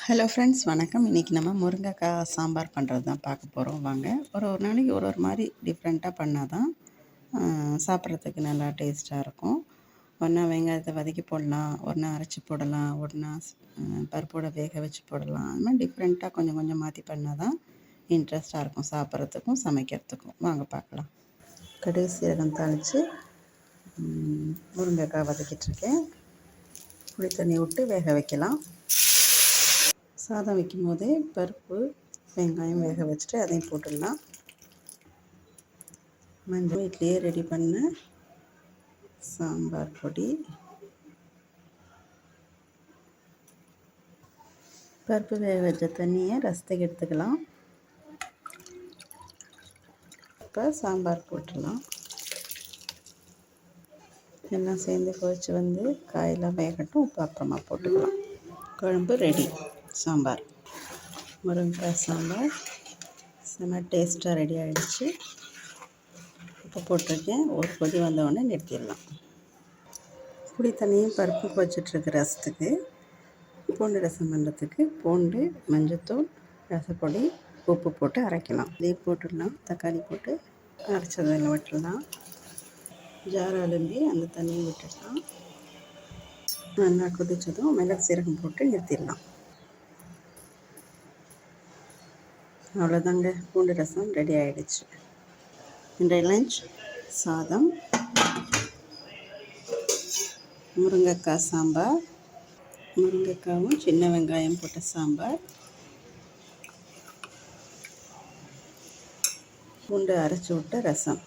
Hello friends, வணக்கம். இன்றைக்கி நம்ம முருங்கைக்காய் சாம்பார் பண்ணுறது தான் பார்க்க போகிறோம். வாங்க. ஒரு நாளைக்கு ஒரு மாதிரி டிஃப்ரெண்ட்டாக பண்ணால் தான் சாப்பிட்றதுக்கு நல்லா டேஸ்ட்டாக இருக்கும். ஒன்றா வெங்காயத்தை வதக்கி போடலாம், ஒன்றா அரைச்சி போடலாம், ஒன்றா பருப்போட வேக வச்சு போடலாம். அது மாதிரி டிஃப்ரெண்ட்டாக கொஞ்சம் கொஞ்சம் மாற்றி பண்ணால் தான் இன்ட்ரெஸ்ட்டாக இருக்கும் சாப்பிட்றதுக்கும் சமைக்கிறதுக்கும். வாங்க பார்க்கலாம். கடுகு சீரகம் தாளித்து முருங்கைக்காய் வதக்கிட்டுருக்கேன். புளி தண்ணி விட்டு வேக வைக்கலாம். சாதம் வைக்கும் போதே பருப்பு வெங்காயம் வேக வச்சுட்டு அதையும் போட்டுடலாம். மஞ்சள் வீட்டிலையே ரெடி பண்ண சாம்பார் பொடி, பருப்பு வேக வச்ச தண்ணியை ரசத்துக்கு எடுத்துக்கலாம். இப்போ சாம்பார் போட்டுடலாம். எல்லாம் சேர்ந்து கொதிச்சு வந்து காயெல்லாம் வேகட்டும். உப்பு அப்புறமா போட்டுக்கலாம். குழம்பு ரெடி. சாம்பார், முருங்கைக்காய் சாம்பார் செம்ம டேஸ்ட்டாக ரெடி ஆகிடுச்சு. இப்போ போட்டிருக்கேன். ஒரு கொதி வந்தவுடனே நிறுத்திடலாம். புளி தண்ணியும் பருப்பு வச்சிட்ருக்க ரசத்துக்கு பூண்டு ரசம் பண்ணுறதுக்கு பூண்டு, மஞ்சத்தூள், ரசப்பொடி, உப்பு போட்டு அரைக்கலாம். இதே போட்டுடலாம். தக்காளி போட்டு அரைச்சதில் விட்டுடலாம். ஜார் அலும்பி அந்த தண்ணியை விட்டுடலாம். நல்லா கொதிச்சதும் மிளகு சீரகம் போட்டு நிறுத்திடலாம். அவ்வளோதாங்க, பூண்டு ரசம் ரெடி ஆகிடுச்சு. இன்றைய லஞ்ச் சாதம், முருங்கைக்காய் சாம்பார், முருங்கைக்காவும் சின்ன வெங்காயம் போட்ட சாம்பார், பூண்டு அரைச்சி விட்ட ரசம்.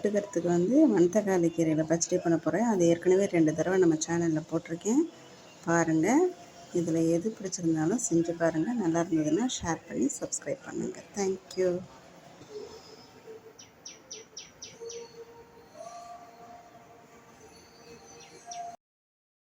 எடுக்கிறதுக்கு மணத்தக்காளி கீரையில் பச்சடி பண்ண போகிறேன். அது ஏற்கனவே 2 தடவை நம்ம சேனலில் போட்டிருக்கேன், பாருங்கள். இதில் எது பிடிச்சிருந்தாலும் செஞ்சு பாருங்கள். நல்லா இருந்ததுன்னா ஷேர் பண்ணி சப்ஸ்கிரைப் பண்ணுங்கள். தேங்க்யூ.